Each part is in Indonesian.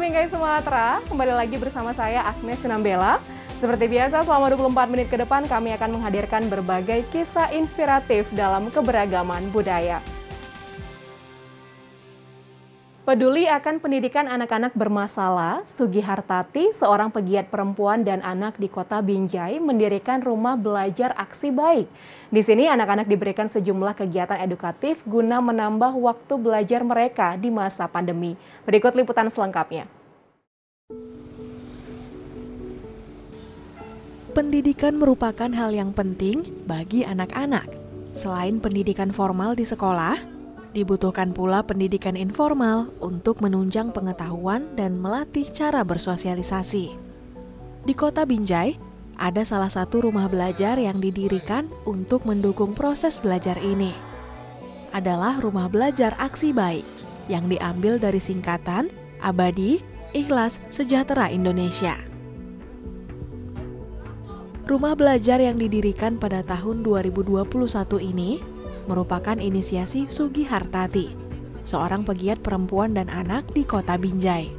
morning guys Sumatera, kembali lagi bersama saya Agnes Sinambela. Seperti biasa selama 24 menit ke depan kami akan menghadirkan berbagai kisah inspiratif dalam keberagaman budaya. Peduli akan pendidikan anak-anak bermasalah, Sugi Hartati, seorang pegiat perempuan dan anak di Kota Binjai, mendirikan rumah belajar aksi baik. Di sini anak-anak diberikan sejumlah kegiatan edukatif guna menambah waktu belajar mereka di masa pandemi. Berikut liputan selengkapnya. Pendidikan merupakan hal yang penting bagi anak-anak. Selain pendidikan formal di sekolah, dibutuhkan pula pendidikan informal untuk menunjang pengetahuan dan melatih cara bersosialisasi. Di Kota Binjai, ada salah satu rumah belajar yang didirikan untuk mendukung proses belajar ini. Adalah Rumah Belajar Aksi Baik, yang diambil dari singkatan Abadi, Ikhlas, Sejahtera Indonesia. Rumah belajar yang didirikan pada tahun 2021 ini merupakan inisiasi Sugi Hartati, seorang pegiat perempuan dan anak di Kota Binjai.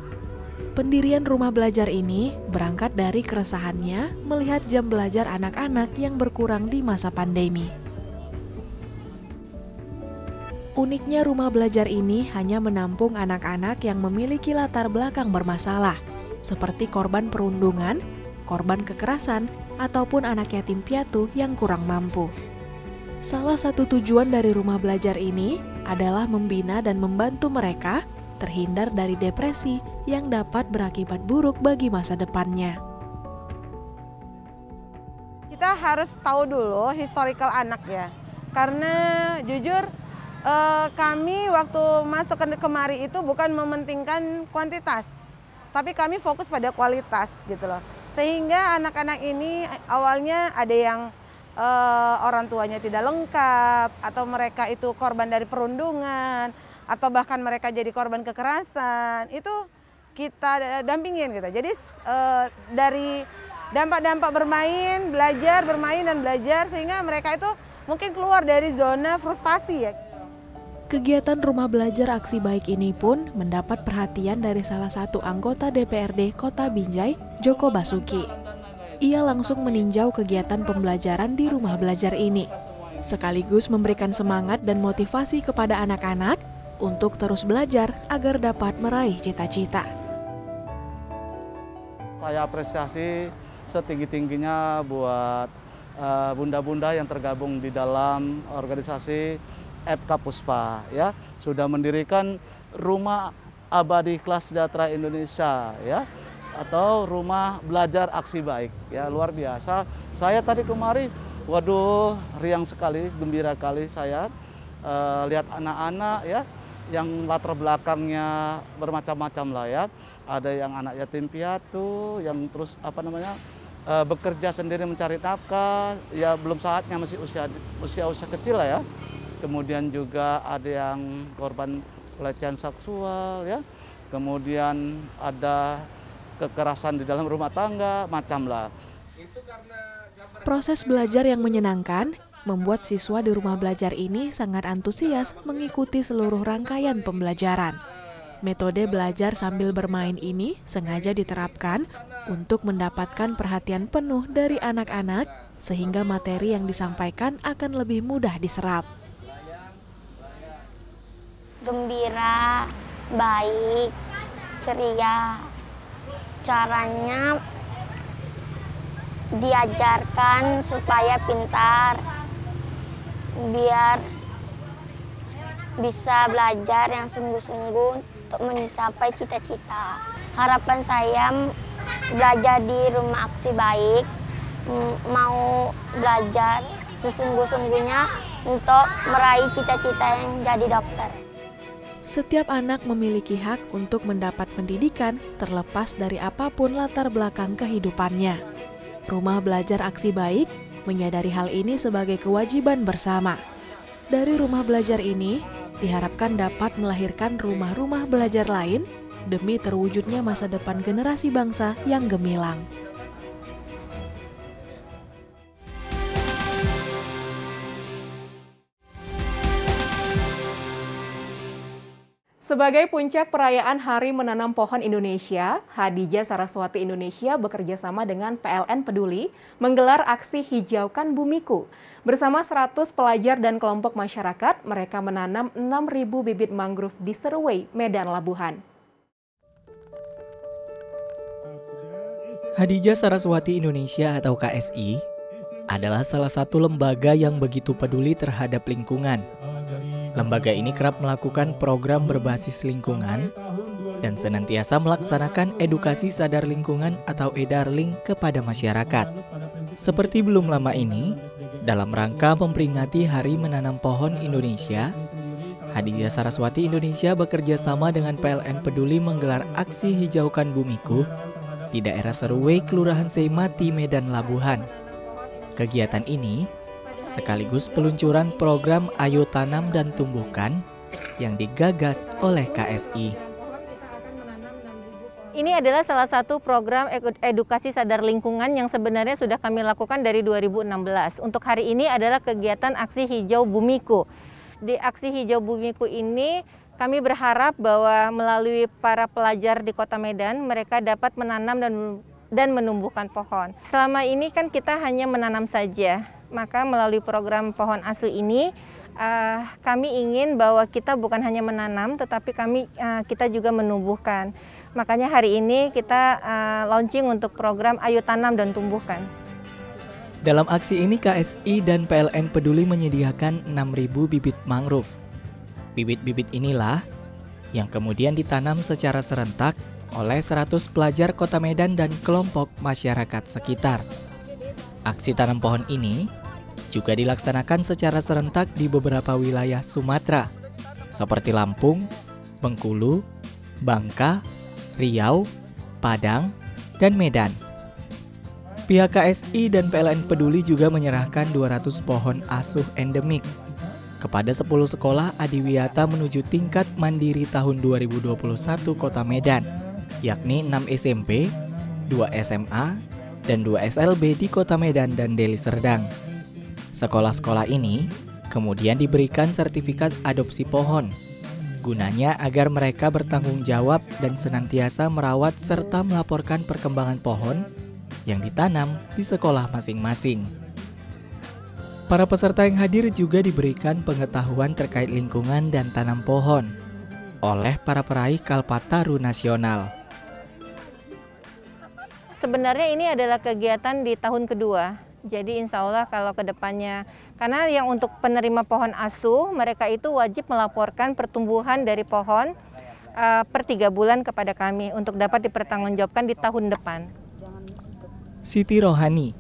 Pendirian rumah belajar ini berangkat dari keresahannya melihat jam belajar anak-anak yang berkurang di masa pandemi. Uniknya rumah belajar ini hanya menampung anak-anak yang memiliki latar belakang bermasalah, seperti korban perundungan, korban kekerasan, ataupun anak yatim piatu yang kurang mampu. Salah satu tujuan dari rumah belajar ini adalah membina dan membantu mereka terhindar dari depresi yang dapat berakibat buruk bagi masa depannya. Kita harus tahu dulu historical anak ya, karena jujur kami waktu masuk kemari itu bukan mementingkan kuantitas, tapi kami fokus pada kualitas gitu loh. Sehingga anak-anak ini awalnya ada yang orang tuanya tidak lengkap, atau mereka itu korban dari perundungan, atau bahkan mereka jadi korban kekerasan, itu kita dampingin gitu. Jadi dari dampak-dampak bermain, dan belajar, sehingga mereka itu mungkin keluar dari zona frustasi ya. Kegiatan rumah belajar aksi baik ini pun mendapat perhatian dari salah satu anggota DPRD Kota Binjai, Joko Basuki. Ia langsung meninjau kegiatan pembelajaran di rumah belajar ini, sekaligus memberikan semangat dan motivasi kepada anak-anak untuk terus belajar agar dapat meraih cita-cita. Saya apresiasi setinggi-tingginya buat bunda-bunda yang tergabung di dalam organisasi FK Puspa, ya, sudah mendirikan Rumah Abadi Kelas Sejahtera Indonesia, ya, atau Rumah Belajar Aksi Baik, ya, luar biasa. Saya tadi kemari, waduh, riang sekali, gembira kali saya lihat anak-anak ya, yang latar belakangnya bermacam-macam lah ya. Ada yang anak yatim piatu, yang terus bekerja sendiri mencari nafkah, ya belum saatnya, masih usia kecil lah ya. Kemudian juga ada yang korban pelecehan seksual ya. Kemudian ada kekerasan di dalam rumah tangga, macam lah. Proses belajar yang menyenangkan membuat siswa di rumah belajar ini sangat antusias mengikuti seluruh rangkaian pembelajaran. Metode belajar sambil bermain ini sengaja diterapkan untuk mendapatkan perhatian penuh dari anak-anak sehingga materi yang disampaikan akan lebih mudah diserap. Gembira, baik, ceria. Caranya diajarkan supaya pintar, biar bisa belajar yang sungguh-sungguh untuk mencapai cita-cita. Harapan saya belajar di Rumah Aksi Baik, mau belajar sesungguh-sungguhnya untuk meraih cita-cita yang jadi dokter. Setiap anak memiliki hak untuk mendapat pendidikan terlepas dari apapun latar belakang kehidupannya. Rumah Belajar Aksi Baik menyadari hal ini sebagai kewajiban bersama. Dari rumah belajar ini, diharapkan dapat melahirkan rumah-rumah belajar lain demi terwujudnya masa depan generasi bangsa yang gemilang. Sebagai puncak perayaan Hari Menanam Pohon Indonesia, Hadijah Saraswati Indonesia bekerja sama dengan PLN Peduli menggelar aksi Hijaukan Bumiku. Bersama 100 pelajar dan kelompok masyarakat, mereka menanam 6.000 bibit mangrove di Seruwei, Medan Labuhan. Hadijah Saraswati Indonesia atau KSI adalah salah satu lembaga yang begitu peduli terhadap lingkungan. Lembaga ini kerap melakukan program berbasis lingkungan dan senantiasa melaksanakan edukasi sadar lingkungan atau edarling kepada masyarakat. Seperti belum lama ini, dalam rangka memperingati Hari Menanam Pohon Indonesia, Hadijah Saraswati Indonesia bekerja sama dengan PLN Peduli menggelar aksi Hijaukan Bumiku di daerah Seruwei, Kelurahan Seimati, Medan Labuhan. Kegiatan ini sekaligus peluncuran program Ayo Tanam dan Tumbuhkan yang digagas oleh KSI. Ini adalah salah satu program edukasi sadar lingkungan yang sebenarnya sudah kami lakukan dari 2016. Untuk hari ini adalah kegiatan aksi hijau Bumiku. Di aksi hijau Bumiku ini kami berharap bahwa melalui para pelajar di Kota Medan, mereka dapat menanam dan menumbuhkan pohon. Selama ini kan kita hanya menanam saja. Maka melalui program Pohon Asuh ini, kami ingin bahwa kita bukan hanya menanam, tetapi kita juga menumbuhkan. Makanya hari ini kita launching untuk program Ayo Tanam dan Tumbuhkan. Dalam aksi ini KSI dan PLN Peduli menyediakan 6.000 bibit mangrove. Bibit-bibit inilah yang kemudian ditanam secara serentak oleh 100 pelajar Kota Medan dan kelompok masyarakat sekitar. Aksi tanam pohon ini juga dilaksanakan secara serentak di beberapa wilayah Sumatera, seperti Lampung, Bengkulu, Bangka, Riau, Padang, dan Medan. Pihak KSI dan PLN Peduli juga menyerahkan 200 pohon asuh endemik kepada 10 sekolah adiwiyata menuju tingkat mandiri tahun 2021 Kota Medan, yakni 6 SMP, 2 SMA, dan 2 SLB di Kota Medan dan Deli Serdang. Sekolah-sekolah ini kemudian diberikan sertifikat adopsi pohon, gunanya agar mereka bertanggung jawab dan senantiasa merawat serta melaporkan perkembangan pohon yang ditanam di sekolah masing-masing. Para peserta yang hadir juga diberikan pengetahuan terkait lingkungan dan tanam pohon oleh para peraih Kalpataru Nasional. Sebenarnya ini adalah kegiatan di tahun kedua. Jadi insya Allah kalau ke depannya, karena yang untuk penerima pohon asuh, mereka itu wajib melaporkan pertumbuhan dari pohon per 3 bulan kepada kami untuk dapat dipertanggungjawabkan di tahun depan. Siti Rohani,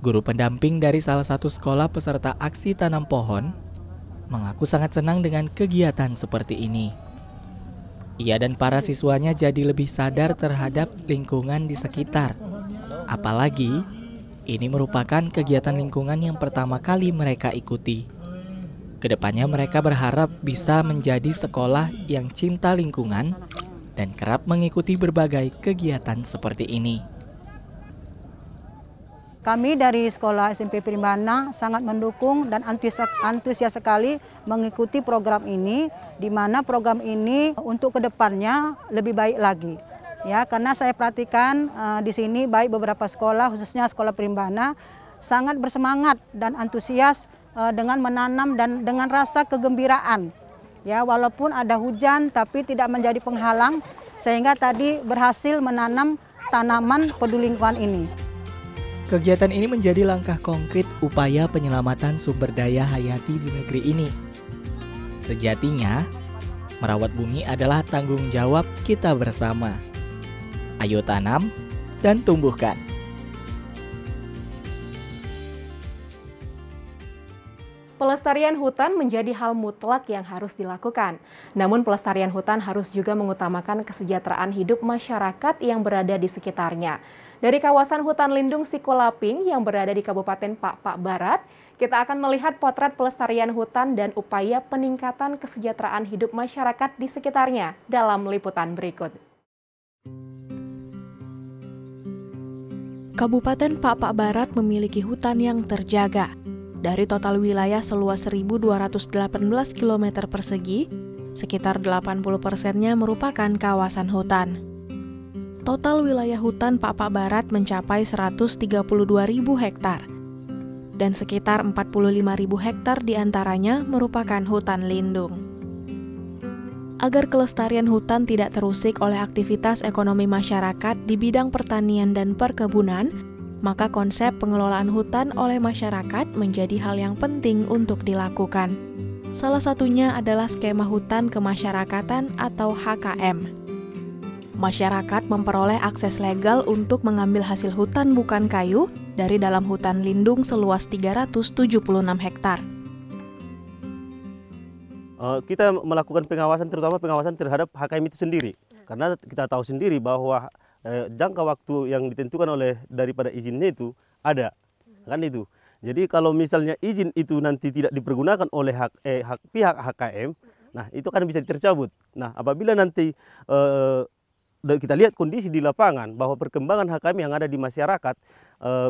guru pendamping dari salah satu sekolah peserta aksi tanam pohon, mengaku sangat senang dengan kegiatan seperti ini. Ia dan para siswanya jadi lebih sadar terhadap lingkungan di sekitar. Apalagi, ini merupakan kegiatan lingkungan yang pertama kali mereka ikuti. Kedepannya mereka berharap bisa menjadi sekolah yang cinta lingkungan dan kerap mengikuti berbagai kegiatan seperti ini. Kami dari Sekolah SMP Primbana sangat mendukung dan antusias sekali mengikuti program ini, di mana program ini untuk kedepannya lebih baik lagi. Ya, karena saya perhatikan di sini baik beberapa sekolah, khususnya Sekolah Primbana, sangat bersemangat dan antusias dengan menanam dan dengan rasa kegembiraan. Ya, walaupun ada hujan tapi tidak menjadi penghalang, sehingga tadi berhasil menanam tanaman peduli lingkungan ini. Kegiatan ini menjadi langkah konkret upaya penyelamatan sumber daya hayati di negeri ini. Sejatinya, merawat bumi adalah tanggung jawab kita bersama. Ayo tanam dan tumbuhkan. Pelestarian hutan menjadi hal mutlak yang harus dilakukan. Namun pelestarian hutan harus juga mengutamakan kesejahteraan hidup masyarakat yang berada di sekitarnya. Dari kawasan hutan lindung Sikolaping yang berada di Kabupaten Pak Barat, kita akan melihat potret pelestarian hutan dan upaya peningkatan kesejahteraan hidup masyarakat di sekitarnya dalam liputan berikut. Kabupaten Pak Barat memiliki hutan yang terjaga. Dari total wilayah seluas 1.218 km persegi, sekitar 80%-nya merupakan kawasan hutan. Total wilayah hutan Pak Barat mencapai 132.000 hektar, dan sekitar 45.000 hektar diantaranya merupakan hutan lindung. Agar kelestarian hutan tidak terusik oleh aktivitas ekonomi masyarakat di bidang pertanian dan perkebunan, maka konsep pengelolaan hutan oleh masyarakat menjadi hal yang penting untuk dilakukan. Salah satunya adalah skema hutan kemasyarakatan atau HKM. Masyarakat memperoleh akses legal untuk mengambil hasil hutan bukan kayu dari dalam hutan lindung seluas 376 hektar. Kita melakukan pengawasan, terutama pengawasan terhadap HKM itu sendiri. Karena kita tahu sendiri bahwa jangka waktu yang ditentukan oleh daripada izinnya itu ada. Kan itu. Jadi kalau misalnya izin itu nanti tidak dipergunakan oleh pihak HKM, nah itu kan bisa tercabut. Nah apabila nanti kita lihat kondisi di lapangan bahwa perkembangan HKM yang ada di masyarakat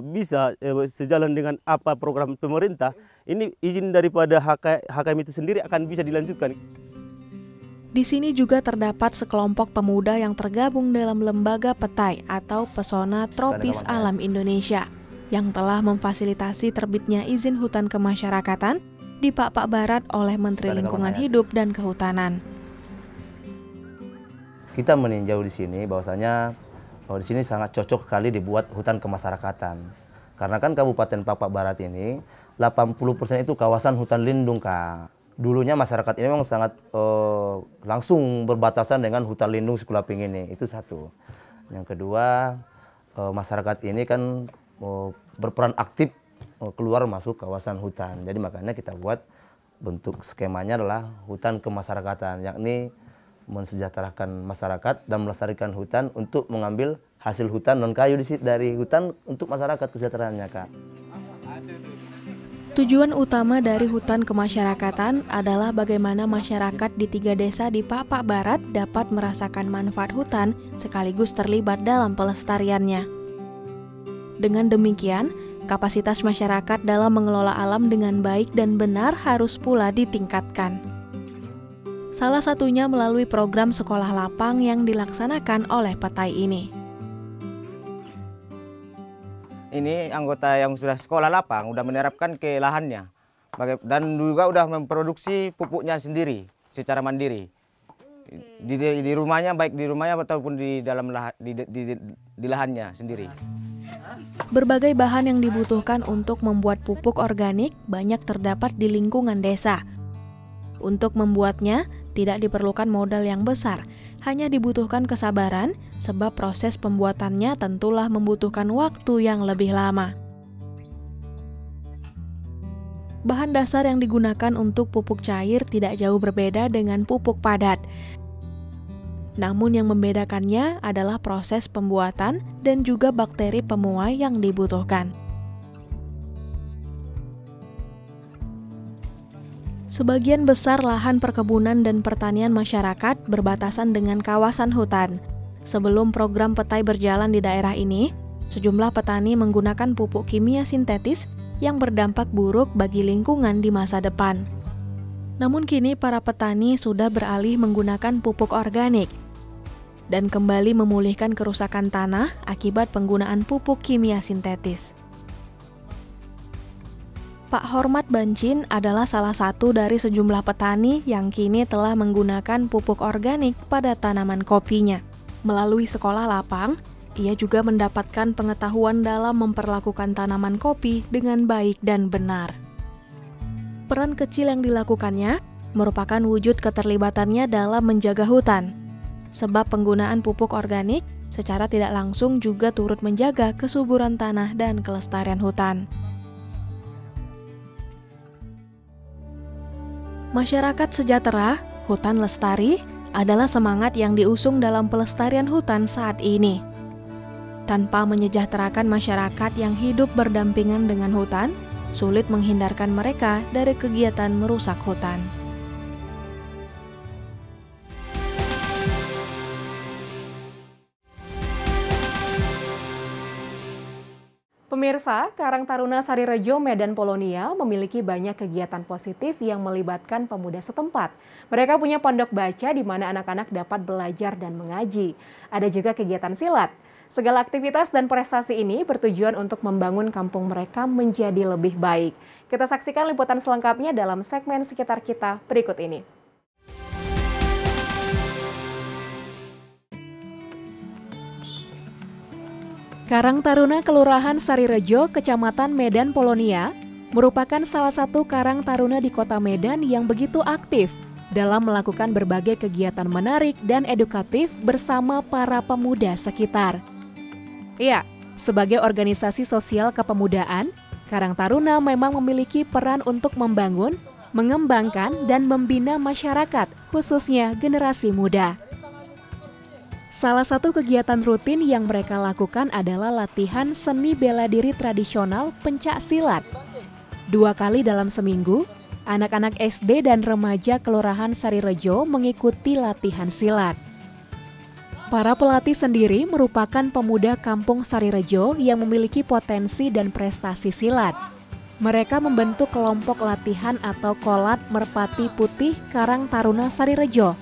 bisa sejalan dengan apa program pemerintah, ini izin daripada HKM itu sendiri akan bisa dilanjutkan. Di sini juga terdapat sekelompok pemuda yang tergabung dalam Lembaga Petai atau Pesona Tropis Alam Indonesia yang telah memfasilitasi terbitnya izin hutan kemasyarakatan di Pak Barat oleh Menteri Lingkungan Hidup dan Kehutanan. Kita meninjau di sini bahwasanya di sini sangat cocok sekali dibuat hutan kemasyarakatan. Karena kan Kabupaten Pak Barat ini 80% itu kawasan hutan lindung, Kak. Dulunya masyarakat ini memang sangat langsung berbatasan dengan hutan lindung Sekulaping ini. Itu satu. Yang kedua, masyarakat ini kan berperan aktif keluar masuk kawasan hutan. Jadi makanya kita buat bentuk skemanya adalah hutan kemasyarakatan, yakni mensejahterakan masyarakat dan melestarikan hutan untuk mengambil hasil hutan non kayu dari hutan untuk masyarakat kesejahteraannya, Kak. Tujuan utama dari hutan kemasyarakatan adalah bagaimana masyarakat di 3 desa di Pak Barat dapat merasakan manfaat hutan sekaligus terlibat dalam pelestariannya. Dengan demikian, kapasitas masyarakat dalam mengelola alam dengan baik dan benar harus pula ditingkatkan. Salah satunya melalui program sekolah lapang yang dilaksanakan oleh petai ini. Ini anggota yang sudah sekolah lapang, sudah menerapkan ke lahannya. Dan juga sudah memproduksi pupuknya sendiri, secara mandiri. Di rumahnya, baik di rumahnya ataupun di dalam di lahannya sendiri. Berbagai bahan yang dibutuhkan untuk membuat pupuk organik banyak terdapat di lingkungan desa. Untuk membuatnya, tidak diperlukan modal yang besar, hanya dibutuhkan kesabaran, sebab proses pembuatannya tentulah membutuhkan waktu yang lebih lama. Bahan dasar yang digunakan untuk pupuk cair tidak jauh berbeda dengan pupuk padat. Namun yang membedakannya adalah proses pembuatan dan juga bakteri pemuai yang dibutuhkan. Sebagian besar lahan perkebunan dan pertanian masyarakat berbatasan dengan kawasan hutan. Sebelum program petai berjalan di daerah ini, sejumlah petani menggunakan pupuk kimia sintetis yang berdampak buruk bagi lingkungan di masa depan. Namun kini para petani sudah beralih menggunakan pupuk organik dan kembali memulihkan kerusakan tanah akibat penggunaan pupuk kimia sintetis. Pak Hormat Bancin adalah salah satu dari sejumlah petani yang kini telah menggunakan pupuk organik pada tanaman kopinya. Melalui sekolah lapang, ia juga mendapatkan pengetahuan dalam memperlakukan tanaman kopi dengan baik dan benar. Peran kecil yang dilakukannya merupakan wujud keterlibatannya dalam menjaga hutan, sebab penggunaan pupuk organik secara tidak langsung juga turut menjaga kesuburan tanah dan kelestarian hutan. Masyarakat sejahtera, hutan lestari adalah semangat yang diusung dalam pelestarian hutan saat ini. Tanpa menyejahterakan masyarakat yang hidup berdampingan dengan hutan, sulit menghindarkan mereka dari kegiatan merusak hutan. Pemirsa, Karang Taruna Sarirejo, Medan Polonia memiliki banyak kegiatan positif yang melibatkan pemuda setempat. Mereka punya pondok baca di mana anak-anak dapat belajar dan mengaji. Ada juga kegiatan silat. Segala aktivitas dan prestasi ini bertujuan untuk membangun kampung mereka menjadi lebih baik. Kita saksikan liputan selengkapnya dalam segmen Sekitar Kita berikut ini. Karang Taruna Kelurahan Sarirejo, Kecamatan Medan Polonia, merupakan salah satu karang taruna di kota Medan yang begitu aktif dalam melakukan berbagai kegiatan menarik dan edukatif bersama para pemuda sekitar. Ya, sebagai organisasi sosial kepemudaan, Karang Taruna memang memiliki peran untuk membangun, mengembangkan, dan membina masyarakat, khususnya generasi muda. Salah satu kegiatan rutin yang mereka lakukan adalah latihan seni bela diri tradisional pencak silat. 2 kali dalam seminggu, anak-anak SD dan remaja Kelurahan Sarirejo mengikuti latihan silat. Para pelatih sendiri merupakan pemuda kampung Sarirejo yang memiliki potensi dan prestasi silat. Mereka membentuk kelompok latihan atau kolat Merpati Putih Karang Taruna Sarirejo.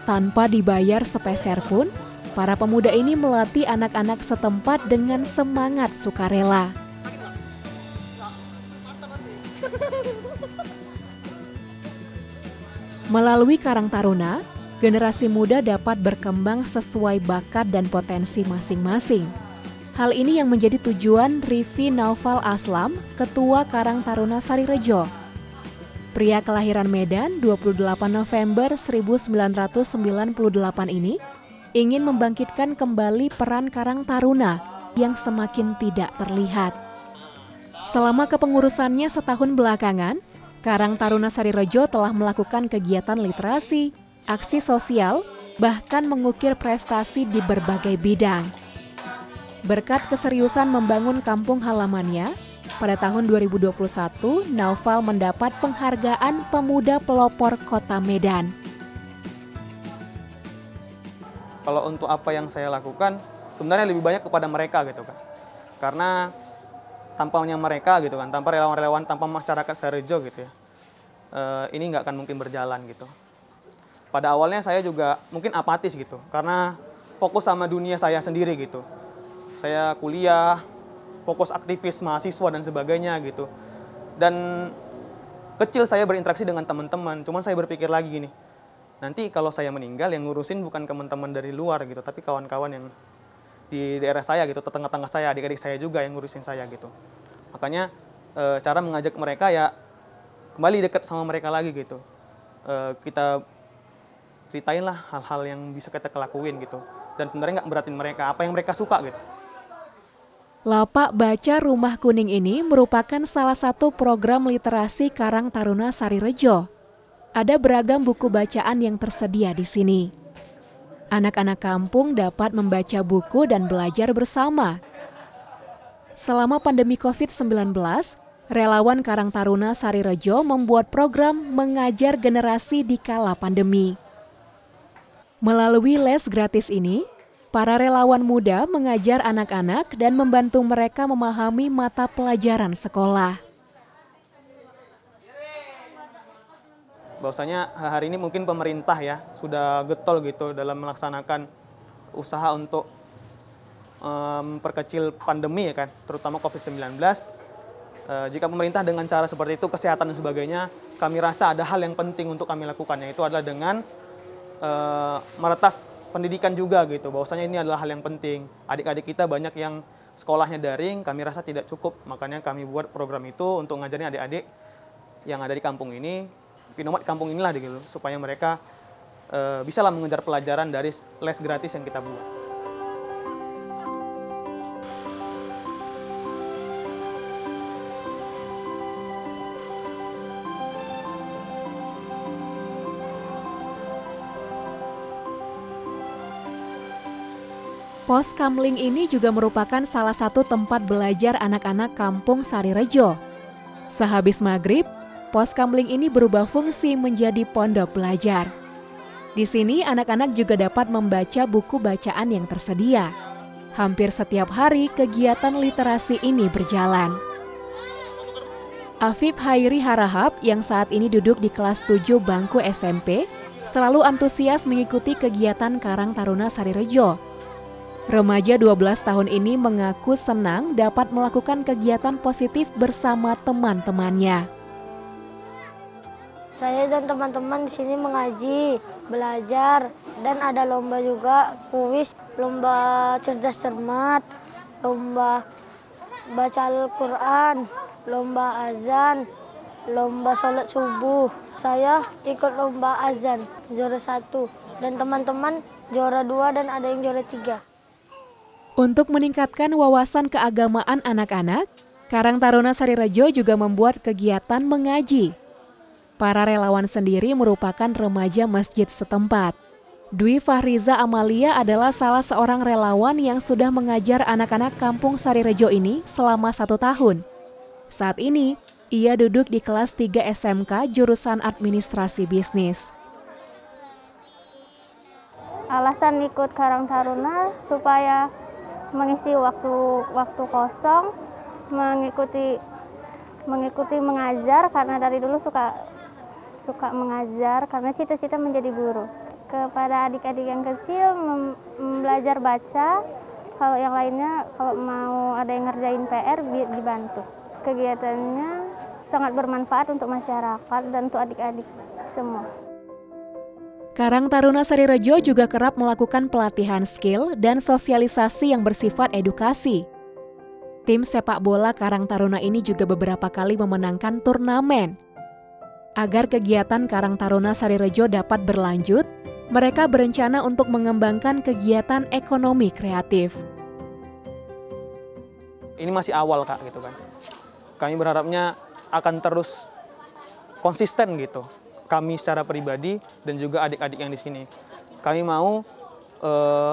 Tanpa dibayar sepeser pun, para pemuda ini melatih anak-anak setempat dengan semangat sukarela. Melalui Karang Taruna, generasi muda dapat berkembang sesuai bakat dan potensi masing-masing. Hal ini yang menjadi tujuan Rifi Naufal Aslam, Ketua Karang Taruna Sarirejo. Pria kelahiran Medan 28 November 1998 ini ingin membangkitkan kembali peran Karang Taruna yang semakin tidak terlihat. Selama kepengurusannya setahun belakangan, Karang Taruna Sarirejo telah melakukan kegiatan literasi, aksi sosial, bahkan mengukir prestasi di berbagai bidang. Berkat keseriusan membangun kampung halamannya, pada tahun 2021, Naufal mendapat penghargaan Pemuda Pelopor Kota Medan. Kalau untuk apa yang saya lakukan, sebenarnya lebih banyak kepada mereka gitu kan. Karena tanpanya mereka gitu kan, tanpa relawan-relawan, tanpa masyarakat Sarirejo gitu ya, ini nggak akan mungkin berjalan gitu. Pada awalnya saya juga mungkin apatis gitu, karena fokus sama dunia saya sendiri gitu. Saya kuliah, fokus aktivis mahasiswa dan sebagainya gitu. Dan kecil saya berinteraksi dengan teman-teman, cuman saya berpikir lagi gini, nanti kalau saya meninggal yang ngurusin bukan teman-teman dari luar gitu, tapi kawan-kawan yang di daerah saya gitu, tetangga-tetangga saya, adik-adik saya juga yang ngurusin saya gitu. Makanya cara mengajak mereka ya kembali dekat sama mereka lagi gitu. Kita ceritain lah hal-hal yang bisa kita lakuin gitu. Dan sebenarnya nggak beratin mereka, apa yang mereka suka gitu. Lapak Baca Rumah Kuning ini merupakan salah satu program literasi Karang Taruna Sarirejo. Ada beragam buku bacaan yang tersedia di sini. Anak-anak kampung dapat membaca buku dan belajar bersama. Selama pandemi COVID-19, relawan Karang Taruna Sarirejo membuat program mengajar generasi di kala pandemi. Melalui les gratis ini, para relawan muda mengajar anak-anak dan membantu mereka memahami mata pelajaran sekolah. Bahwasanya hari ini mungkin pemerintah ya sudah getol gitu dalam melaksanakan usaha untuk memperkecil pandemi ya kan, terutama COVID-19. Jika pemerintah dengan cara seperti itu, kesehatan dan sebagainya, kami rasa ada hal yang penting untuk kami lakukan, yaitu adalah dengan meretas pendidikan juga gitu. Bahwasanya ini adalah hal yang penting. Adik-adik kita banyak yang sekolahnya daring, kami rasa tidak cukup, makanya kami buat program itu untuk ngajarin adik-adik yang ada di kampung ini, pinomat kampung inilah gitu, supaya mereka bisalah mengejar pelajaran dari les gratis yang kita buat. Pos Kamling ini juga merupakan salah satu tempat belajar anak-anak kampung Sarirejo. Sehabis maghrib, Pos Kamling ini berubah fungsi menjadi pondok belajar. Di sini anak-anak juga dapat membaca buku bacaan yang tersedia. Hampir setiap hari kegiatan literasi ini berjalan. Afif Hairi Harahap yang saat ini duduk di kelas 7 bangku SMP, selalu antusias mengikuti kegiatan Karang Taruna Sarirejo. Remaja 12 tahun ini mengaku senang dapat melakukan kegiatan positif bersama teman-temannya. Saya dan teman-teman di sini mengaji, belajar, dan ada lomba juga, kuis, lomba cerdas cermat, lomba baca Al-Quran, lomba azan, lomba sholat subuh. Saya ikut lomba azan, juara 1, dan teman-teman juara 2 dan ada yang juara 3. Untuk meningkatkan wawasan keagamaan anak-anak, Karang Taruna Sarirejo juga membuat kegiatan mengaji. Para relawan sendiri merupakan remaja masjid setempat. Dwi Fahriza Amalia adalah salah seorang relawan yang sudah mengajar anak-anak kampung Sarirejo ini selama 1 tahun. Saat ini, ia duduk di kelas 3 SMK jurusan administrasi bisnis. Alasan ikut Karang Taruna supaya mengisi waktu kosong, mengikuti mengajar karena dari dulu suka mengajar karena cita-cita menjadi guru. Kepada adik-adik yang kecil belajar baca, kalau yang lainnya kalau mau ada yang ngerjain PR dibantu. Kegiatannya sangat bermanfaat untuk masyarakat dan untuk adik-adik semua. Karang Taruna Sarirejo juga kerap melakukan pelatihan skill dan sosialisasi yang bersifat edukasi. Tim sepak bola Karang Taruna ini juga beberapa kali memenangkan turnamen. Agar kegiatan Karang Taruna Sarirejo dapat berlanjut, mereka berencana untuk mengembangkan kegiatan ekonomi kreatif. Ini masih awal Kak gitu kan. Kami berharapnya akan terus konsisten gitu. Kami secara pribadi dan juga adik-adik yang di sini. Kami mau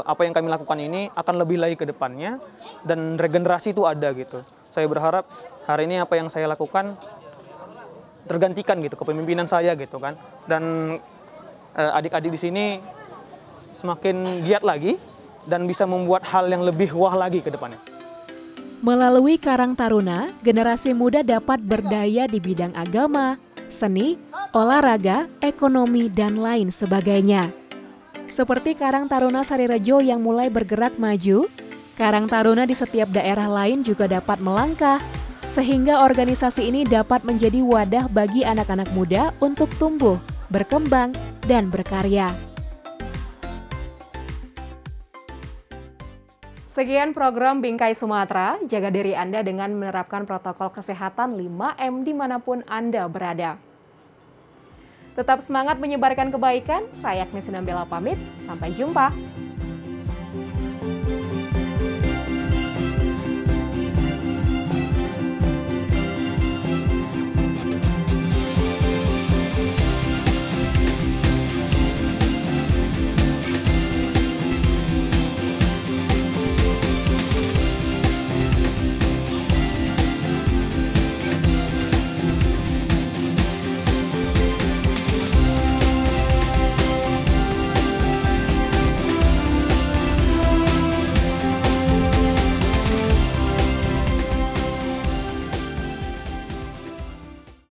apa yang kami lakukan ini akan lebih lagi ke depannya dan regenerasi itu ada gitu. Saya berharap hari ini apa yang saya lakukan tergantikan gitu kepemimpinan saya gitu kan, dan adik-adik di sini semakin giat lagi dan bisa membuat hal yang lebih wah lagi ke depannya. Melalui Karang Taruna, generasi muda dapat berdaya di bidang agama, seni, olahraga, ekonomi, dan lain sebagainya. Seperti Karang Taruna Sarirejo yang mulai bergerak maju, Karang Taruna di setiap daerah lain juga dapat melangkah, sehingga organisasi ini dapat menjadi wadah bagi anak-anak muda untuk tumbuh, berkembang, dan berkarya. Sekian program Bingkai Sumatera, jaga diri Anda dengan menerapkan protokol kesehatan 5M dimanapun Anda berada. Tetap semangat menyebarkan kebaikan, saya Agnes Sinambela pamit, sampai jumpa.